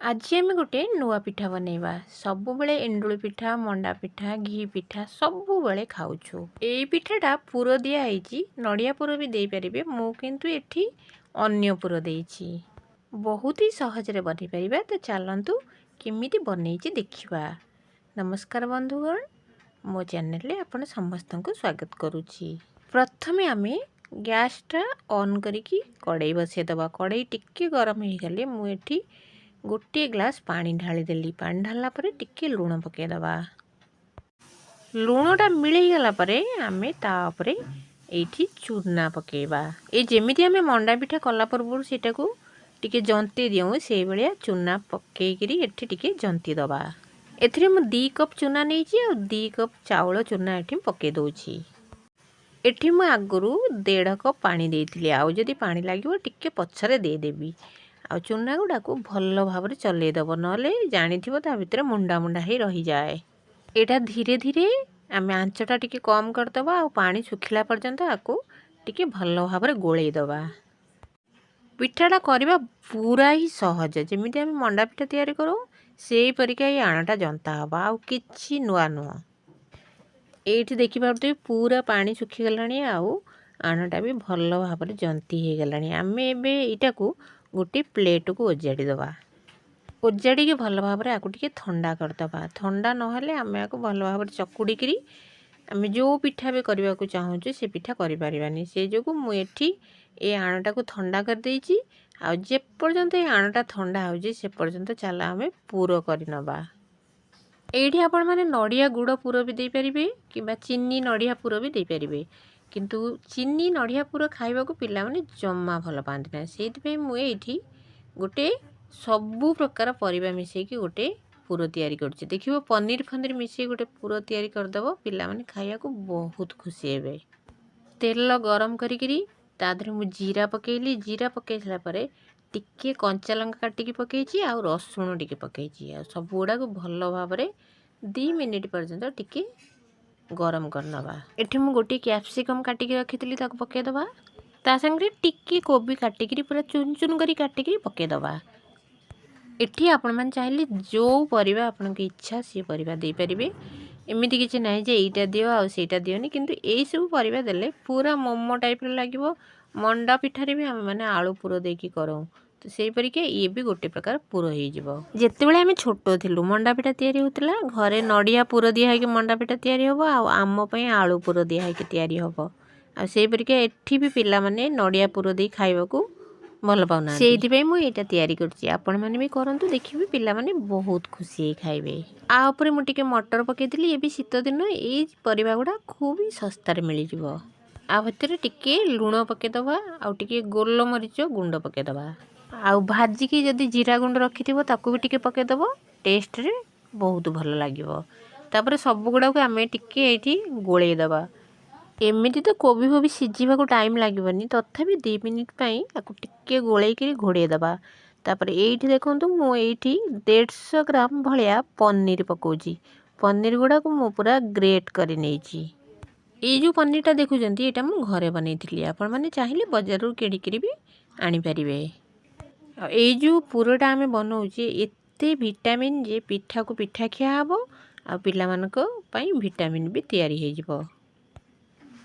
आज आम गोटे नुआ पिठा बनैबा। सबुबले एंडुली पिठा, मंडा पिठा, घी पिठा सबुबले खाऊछु। एई पिठाटा पुर दिया हैची, नड़िया पुर भी देई परिबे। मु किंतु एठी अन्य पुर देइछि। बहुत ही सहज रे बनै परिबा। तो चलंतु किमिति बनैछि देखिबा। नमस्कार बंधुगण, मो चैनल रे आपण समस्तंकु स्वागत करूछि। प्रथमे आमे गैसटा ऑन करिकी कड़ाई बसे दबा। कड़ाई टिके गरम हे गले मु एठी गोटे ग्लास पानी ढाली देली। पानी ढाला परे टिके लूण पके दबा। लूणटा मिलई गला परे आमे ता उपरे एठी चूना पकेबा। ए जेमिति आमे मंडा पिठा कला पूर्व सेटा को टिके जंती दियौ से बेलिया चूना पकेइकरी एठी टिके जंती दबा। एथिरे मु 2 कप चूना नेइछि आ 2 कप चाउଳ चूना एठी पके दोछि। एठी मु आगुरु 1.5 कप पानी देइथिली। आउ जदि पानी लागिवो टिके पछरे दे देबी। आ चूना गुड़ा को भल भाव चलै दब, नले जानिथिबो ता भितर मुंडा मुंडा ही रही जाए। एटा धीरे धीरे आमे आंचटा टिके कम कर दबा। आ पानी सुखिला पर्यंत आको टिके भल भाव गोलै दबा। पिठाटा करबा पूरा ही सहज। जेमिति आमे मंडा पिठा तयारी करो सेई परिका ही आणाटा जंता हबा। आ किछि नुआ नुआ एठी देखि पारते पूरा पानी सुखी गलानी। आउ आणाटा भी भल भाव जंती हे गलानी। आमे एबे एटा को गोटे प्लेट को ओजाड़ी दबा। ओजाड़ी के भल भाव आकु टिके ठंडा कर दबा। ठंडा नहले आमे आकु भल भाव चकुड़ी करी आमे जो पिठा भी करबा को चाहूछु से पिठा करि परिबानी। से जोगु मु एठी ए आणाटा को ठंडा कर देइछि। आ जे पर्यंत ए आणाटा ठंडा होउछि से पर्यंत चला आमे पूरो करि नबा। एठी आपण माने नड़िया गुड़ पूरो भी दे परिबे किबा चीनी नड़िया पूरो भी दे परिबे। किंतु चीनी नड़िया पूरो खाइबा को पिला माने जम्मा भल पांति ना। सेति पे मु एठी गोटे सबु प्रकार परिबा मिसै कि गोटे पूरो तयारी करछि। देखिबो पनीर फनीर मिसै गोटे पूरो तयारी कर दबो, पिला माने खाइया को बहुत खुशी हेबे। तेल गरम करी करी ता धरे मु जीरा पकेइली। जीरा पकेइला परे टिके कंचा लंका काटिकी पकेइछि आ रसुण टिके पकेइछि। आ सब गुडा को भल भाव रे 2 मिनिट पर्यंत टिके गरम करनबा। एठी मु गोटे कैप्सिकम काटिकी रखितली ताको पके दबा। ता संगे टिके कोबी काटिकी पूरा चुन चुन करी काटिकी पके दबा। एठी आपण मान चाहिले जो परिबा आपन के इच्छा से परिबा दे परिबे। एमिति किछि नाही जे एइटा दियो आ सेटा दियोनी। किंतु एई सब परिबा देले पूरा मोमो टाइप रे लागिवो। मंडा पिठारे भी हम माने आलू पूरो देकी करो। तो सेई परिके ये भी गोटे प्रकार पूरो हे जिवो। जेतेबेले आमे छोटो थिलु मंडा पिठा तयारी होतला घरे नड़िया पूरो दिया है कि मंडा पिठा तयारी होबो आ आम पई आलू पूरो दिया है कि तयारी होबो। आ सेई परिके एठी भी पिला माने नड़िया पूरो दे खाइबा को भल पाउना। सेइथि पई मु एटा तयारी करछि। आपण माने भी करंतु, देखिबे पिला माने बहुत खुशी खाइबे। आ ऊपर मु टिके मटर पके दिली। ए भी शीत दिन ए परिबा गुडा खूब ही सस्ता रे मिली जिवो। आ भीतर टिके लूण पके दबा। आ टिके गोल मरीच गुंड पके दबा। आ भाजी की जदी जीरा गुंड रखिथिबो ताकू भी टिके पके दबो। टेस्ट रे बहुत भल लागिवो। तापर सब गुडा को आमे टिके एठी गोळे दबा। एमिति तो कोबी होबी सिझिबा को टाइम लागिवनी, तथापि 2 मिनिट पई आकु टिके गोळे करी घोड़े दबा। तापर एठी देखंतु मु एठी 150 ग्राम भलिया पनीर पकोजी। पनीर गुडा को मु पूरा ग्रेट करी नेछि। ए जो पनीरटा देखुचंती एटा मु घरे बनैथिली। आपण माने चाहिले बाजारु केडी करी भी आनी परिबे। ए जो पूरोटा आमे बनौचे एते विटामिन जे पिठा को पिठा खिया हबो आ पिला मानको पई विटामिन भी तयारी हे जिवो।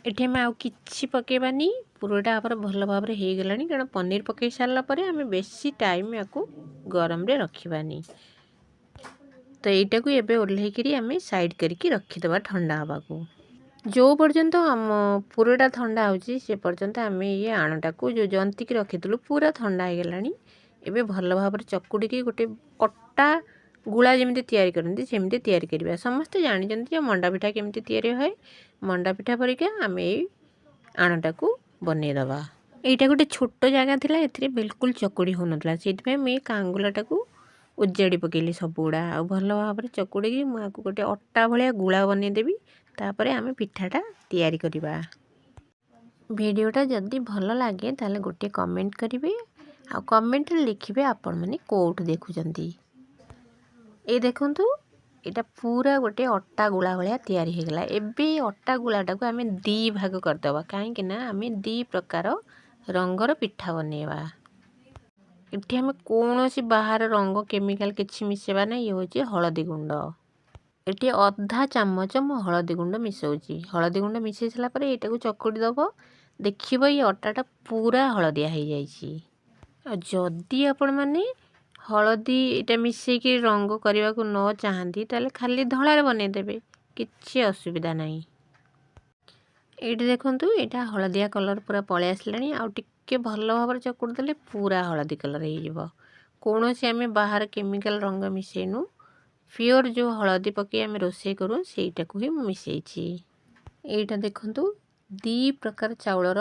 एठे में आउ किछि पकेबानी। पूरोटा आपर भल भाव रे हे गलानी। कारण पनीर पके सारला परे आमे बेसी टाइम याकू गरम रे रखिबानी। तो एटा को एबे ओल्हे करी आमे साइड करके रखि दबा ठंडा हबा को। जो पर्यंत हम पूरोटा ठंडा होची से पर्यंत आमे ये आणटा को जो जंती की रखितलु पूरा ठंडा हे गलानी। एबे भल भाव रे चकुडी की गोटे अट्टा गुळा जेमिति तयारी करनती सेमिति तयारी करबा। समस्त जानि जंती जे मंडा पिठा केमिति तयारी होय। मंडा पिठा परिका आमे आणटा को बने दबा। एटा गोटे छोटो जगह थिला, एथिरे बिल्कुल चकुडी हो नतला। सेति पे मे कांगुलाटा को उज्जाडी पकेली सब गुडा। आ भल भाव रे चकुडी की मु आकु गोटे अट्टा भलिया गुळा बने देबी। तापरे आमे पिठाटा तयारी करिबा। वीडियोटा जदी भल लागे ताले गोटे कमेंट करिवे। आ कमेंट लिखिबे आपण माने कोठ देखुचंती। ए देखंतु एटा पूरा गोटे अट्टा गुळा भलिया तयारी हे गला। एबे अट्टा गुळाटा को आमे 2 भाग कर दबा। काहे कि ना आमे 2 प्रकार रंगर पिठा बनेबा। ଏଠି ଆମେ କୌଣସି ବାହାର ରଙ୍ଗ କେମିକାଲ କିଛି ମିଶାଇବା ନାହିଁ। ଇଏ ହେଉଛି ହଳଦୀ ଗୁଣ୍ଡ। ଏଠି ଅଧା ଚାମଚ ମୁଁ ହଳଦୀ ଗୁଣ୍ଡ ମିଶାଉଛି। ହଳଦୀ ଗୁଣ୍ଡ ମିଶାଇ ସାରିଲା ପରେ ଏଇଟାକୁ ଚକୁଡ଼ି ଦେବ। ଦେଖିବ ଏଇ ଅଟାଟା ପୁରା ହଳଦିଆ ହେଇଯାଇଛି। ଆଉ ଯଦି ଆପଣମାନେ ହଳଦୀ ଏଇଟା ମିଶାଇକି ରଙ୍ଗ କରିବାକୁ ନ ଚାହାନ୍ତି ତାହେଲେ ଖାଲି ଧଳାରେ ବନେଇଦେବେ, କିଛି ଅସୁବିଧା ନାହିଁ। ଏଇଠି ଦେଖନ୍ତୁ ଏଇଟା ହଳଦିଆ କଲର୍ ପୁରା ପଳେଇ ଆସିଲାଣି। ଆଉ ଟିକେ ଭଲ ଭାବରେ ଚକୁଡ଼ି ଦେଲେ ପୁରା ହଳଦୀ କଲର୍ ହେଇଯିବ। କୌଣସି ଆମେ ବାହାର କେମିକାଲ ରଙ୍ଗ ମିଶାଇନୁ, ପିଓର ଯେଉଁ ହଳଦୀ ପକାଇ ଆମେ ରୋଷେଇ କରୁ ସେଇଟାକୁ ହିଁ ମୁଁ ମିଶାଇଛି। ଏଇଟା ଦେଖନ୍ତୁ 2 ପ୍ରକାର ଚାଉଳର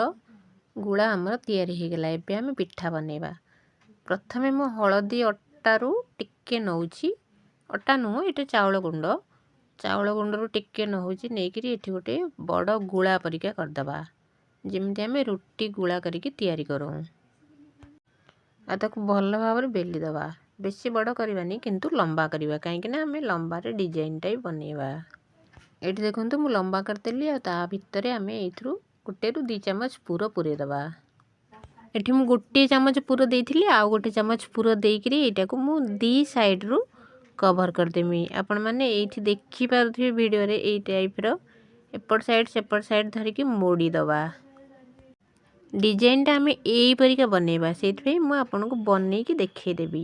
ଗୁଳା ଆମର ତିଆରି ହେଇଗଲା। ଏବେ ଆମେ ପିଠା ବନେଇବା। ପ୍ରଥମେ ମୁଁ ହଳଦୀ ଅଟାରୁ ଟିକେ ନେଉଛି, ଅଟା ନୁହଁ ଏଇଟା ଚାଉଳ ଗୁଣ୍ଡ। ଚାଉଳ ଗୁଣ୍ଡରୁ ଟିକେ ନେଉଛି, ନେଇକରି ଏଠି ଗୋଟେ ବଡ଼ ଗୁଳା ପରିକା କରିଦେବା, ଯେମିତି ଆମେ ରୁଟି ଗୁଳା କରିକି ତିଆରି କରୁ। ଆଉ ତାକୁ ଭଲ ଭାବରେ ବେଲି ଦେବା। ବେଶୀ ବଡ଼ କରିବାନି କିନ୍ତୁ ଲମ୍ବା କରିବା, କାହିଁକିନା ଆମେ ଲମ୍ବାରେ ଡିଜାଇନଟା ବି ବନେଇବା। ଏଇଠି ଦେଖନ୍ତୁ ମୁଁ ଲମ୍ବା କରିଦେଲି। ଆଉ ତା ଭିତରେ ଆମେ ଏଇଥିରୁ 1ରୁ 2 ଚାମଚ ପୁର ପୁରେଇ ଦେବା। ଏଠି ମୁଁ 1 ଚାମଚ ପୁର ଦେଇଥିଲି, ଆଉ 1 ଚାମଚ ପୁର ଦେଇକରି ଏଇଟାକୁ ମୁଁ 2 ସାଇଡ଼ରୁ କଭର୍ କରିଦେମି। ଆପଣମାନେ ଏଇଠି ଦେଖିପାରୁଥିବେ ଭିଡ଼ିଓରେ ଏଇ ଟାଇପ୍ର ଏପଟ ସାଇଡ଼୍ ସେପଟ ସାଇଡ଼୍ ଧରିକି ମୋଡ଼ି ଦେବା। ଡିଜାଇନଟା ଆମେ ଏଇପରିକା ବନେଇବା, ସେଇଥିପାଇଁ ମୁଁ ଆପଣଙ୍କୁ ବନେଇକି ଦେଖେଇଦେବି।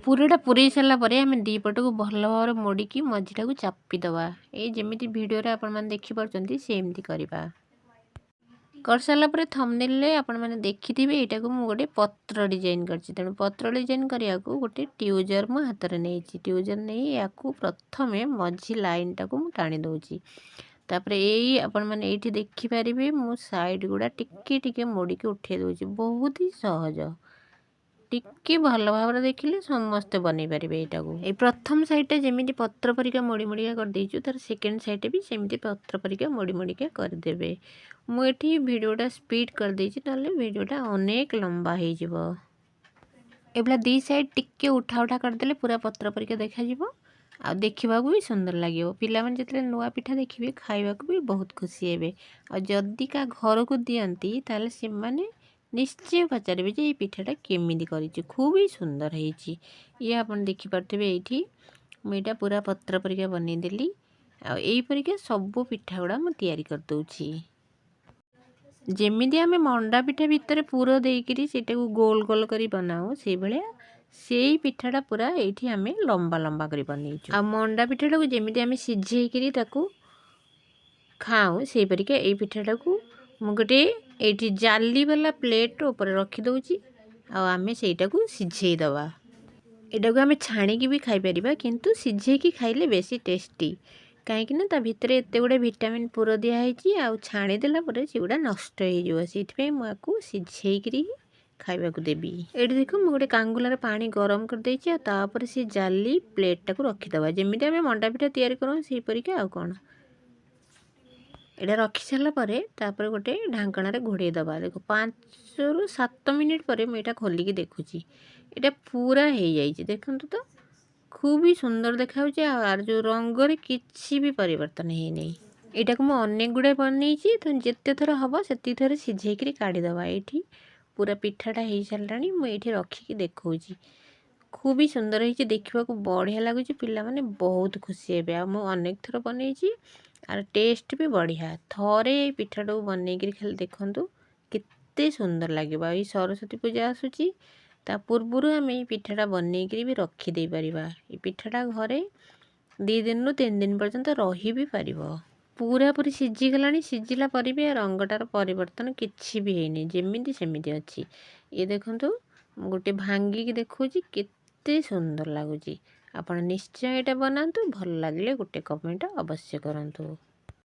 ପୁରଟା ପୁରେଇ ସାରିଲା ପରେ ଆମେ 2 ପଟକୁ ଭଲ ଭାବରେ ମୋଡ଼ିକି ମଝିଟାକୁ ଚାପି ଦେବା। ଏଇ ଯେମିତି ଭିଡ଼ିଓରେ ଆପଣମାନେ ଦେଖିପାରୁଛନ୍ତି ସେମିତି କରିବା। କରିସାରିଲା ପରେ ଥମ୍ବନେଲ୍ରେ ଆପଣମାନେ ଦେଖିଥିବେ ଏଇଟାକୁ ମୁଁ ଗୋଟେ ପତ୍ର ଡିଜାଇନ କରିଛି। ତେଣୁ ପତ୍ର ଡିଜାଇନ କରିବାକୁ ଗୋଟେ ଟ୍ୟୁଜର ମୁଁ ହାତରେ ନେଇଛି। ଟ୍ୟୁଜର ନେଇ ୟାକୁ ପ୍ରଥମେ ମଝି ଲାଇନଟାକୁ ମୁଁ ଟାଣି ଦେଉଛି। ତାପରେ ଏଇ ଆପଣମାନେ ଏଇଠି ଦେଖିପାରିବେ ମୁଁ ସାଇଡ଼୍ ଗୁଡ଼ା ଟିକେ ଟିକେ ମୋଡ଼ିକି ଉଠେଇ ଦେଉଛି। ବହୁତ ହି ସହଜ। ଟିକେ ଭଲ ଭାବରେ ଦେଖିଲେ ସମସ୍ତେ ବନେଇ ପାରିବେ ଏଇଟାକୁ। ଏଇ ପ୍ରଥମ ସାଇଡ଼୍ଟା ଯେମିତି ପତ୍ର ପରିକା ମୋଡ଼ି ମୋଡ଼ିକା କରିଦେଇଛୁ, ତାର ସେକେଣ୍ଡ ସାଇଡ଼୍ଟା ବି ସେମିତି ପତ୍ର ପରିକା ମୋଡ଼ି ମୋଡ଼ିକା କରିଦେବେ। ମୁଁ ଏଠି ଭିଡ଼ିଓଟା ସ୍ପିଡ୍ କରିଦେଇଛି, ନହେଲେ ଭିଡ଼ିଓଟା ଅନେକ ଲମ୍ବା ହେଇଯିବ। ଏଭଳିଆ 2 ସାଇଡ଼୍ ଟିକେ ଉଠା ଉଠା କରିଦେଲେ ପୁରା ପତ୍ର ପରିକା ଦେଖାଯିବ। ଆଉ ଦେଖିବାକୁ ବି ସୁନ୍ଦର ଲାଗିବ। ପିଲାମାନେ ଯେତେବେଳେ ନୂଆ ପିଠା ଦେଖିବେ ଖାଇବାକୁ ବି ବହୁତ ଖୁସି ହେବେ। ଆଉ ଯଦି କାହା ଘରକୁ ଦିଅନ୍ତି ତାହେଲେ ସେମାନେ ନିଶ୍ଚୟ ପଚାରିବେ ଯେ ଏଇ ପିଠାଟା କେମିତି କରିଛି, ଖୁବ୍ ହି ସୁନ୍ଦର ହେଇଛି। ଇଏ ଆପଣ ଦେଖିପାରୁଥିବେ ଏଇଠି ମୁଁ ଏଇଟା ପୁରା ପତ୍ର ପରିକା ବନେଇଦେଲି। ଆଉ ଏଇପରିକା ସବୁ ପିଠା ଗୁଡ଼ା ମୁଁ ତିଆରି କରିଦେଉଛି। ଯେମିତି ଆମେ ମଣ୍ଡା ପିଠା ଭିତରେ ପୁର ଦେଇକରି ସେଇଟାକୁ ଗୋଲ ଗୋଲ କରି ବନାଉ, ସେଇଭଳିଆ ସେଇ ପିଠାଟା ପୁରା ଏଇଠି ଆମେ ଲମ୍ବା ଲମ୍ବା କରି ବନେଇଛୁ। ଆଉ ମଣ୍ଡା ପିଠାଟାକୁ ଯେମିତି ଆମେ ସିଝେଇକିରି ତାକୁ ଖାଉ, ସେଇପରିକା ଏଇ ପିଠାଟାକୁ ମୁଁ ଗୋଟେ ଏଇଠି ଜାଲିବାଲା ପ୍ଲେଟ୍ ଉପରେ ରଖିଦେଉଛି। ଆଉ ଆମେ ସେଇଟାକୁ ସିଝେଇ ଦେବା। ଏଇଟାକୁ ଆମେ ଛାଣିକି ବି ଖାଇପାରିବା, କିନ୍ତୁ ସିଝେଇକି ଖାଇଲେ ବେଶୀ ଟେଷ୍ଟି। କାହିଁକିନା ତା ଭିତରେ ଏତେ ଗୁଡ଼େ ଭିଟାମିନ୍ ପୁର ଦିଆହେଇଛି। ଆଉ ଛାଣିଦେଲା ପରେ ସେଗୁଡ଼ା ନଷ୍ଟ ହେଇଯିବ। ସେଇଥିପାଇଁ ମୁଁ ଆକୁ ସିଝେଇକିରି ଖାଇବାକୁ ଦେବି। ଏଇଠି ଦେଖ ମୁଁ ଗୋଟେ କାଙ୍ଗୁଲାରେ ପାଣି ଗରମ କରିଦେଇଛି। ଆଉ ତାପରେ ସେ ଜାଲି ପ୍ଲେଟ୍ଟାକୁ ରଖିଦେବା, ଯେମିତି ଆମେ ମଣ୍ଡା ପିଠା ତିଆରି କରୁ ସେଇପରିକା। ଆଉ କ'ଣ ଏଇଟା ରଖି ସାରିଲା ପରେ ତାପରେ ଗୋଟେ ଢାଙ୍କଣାରେ ଘୋଡ଼େଇ ଦେବା। ଦେଖ 5ରୁ 7 ମିନିଟ୍ ପରେ ମୁଁ ଏଇଟା ଖୋଲିକି ଦେଖୁଛି, ଏଇଟା ପୁରା ହେଇଯାଇଛି। ଦେଖନ୍ତୁ ତ ଖୁବ୍ ହି ସୁନ୍ଦର ଦେଖାଯାଉଛି। ଆଉ ଆର ଯେଉଁ ରଙ୍ଗରେ କିଛି ବି ପରିବର୍ତ୍ତନ ହେଇନି। ଏଇଟାକୁ ମୁଁ ଅନେକ ଗୁଡ଼ାଏ ବନେଇଛି, ତ ଯେତେ ଥର ହେବ ସେତିକି ଥର ସିଝେଇକିରି କାଢ଼ିଦେବା। ଏଇଠି ପୁରା ପିଠାଟା ହେଇସାରିଲାଣି, ମୁଁ ଏଇଠି ରଖିକି ଦେଖାଉଛି। ଖୁବ୍ ହି ସୁନ୍ଦର ହେଇଛି, ଦେଖିବାକୁ ବଢ଼ିଆ ଲାଗୁଛି। ପିଲାମାନେ ବହୁତ ଖୁସି ହେବେ। ଆଉ ମୁଁ ଅନେକ ଥର ବନେଇଛି, ଆର ଟେଷ୍ଟ ବି ବଢ଼ିଆ। ଥରେ ଏଇ ପିଠାଟାକୁ ବନେଇକିରି ଖାଲି ଦେଖନ୍ତୁ କେତେ ସୁନ୍ଦର ଲାଗିବ। ଏଇ ସରସ୍ୱତୀ ପୂଜା ଆସୁଛି, ତା ପୂର୍ବରୁ ଆମେ ଏଇ ପିଠାଟା ବନେଇକିରି ବି ରଖିଦେଇପାରିବା। ଏଇ ପିଠାଟା ଘରେ 2 ଦିନରୁ 3 ଦିନ ପର୍ଯ୍ୟନ୍ତ ରହି ବି ପାରିବ। ପୁରାପୁରି ସିଝିଗଲାଣି। ସିଝିଲା ପରେ ବି ରଙ୍ଗଟାର ପରିବର୍ତ୍ତନ କିଛି ବି ହେଇନି, ଯେମିତି ସେମିତି ଅଛି। ଇଏ ଦେଖନ୍ତୁ ମୁଁ ଗୋଟେ ଭାଙ୍ଗିକି ଦେଖାଉଛି, କେତେ ସୁନ୍ଦର ଲାଗୁଛି। ଆପଣ ନିଶ୍ଚୟ ଏଇଟା ବନାନ୍ତୁ। ଭଲ ଲାଗିଲେ ଗୋଟେ କମେଣ୍ଟ ଅବଶ୍ୟ କରନ୍ତୁ।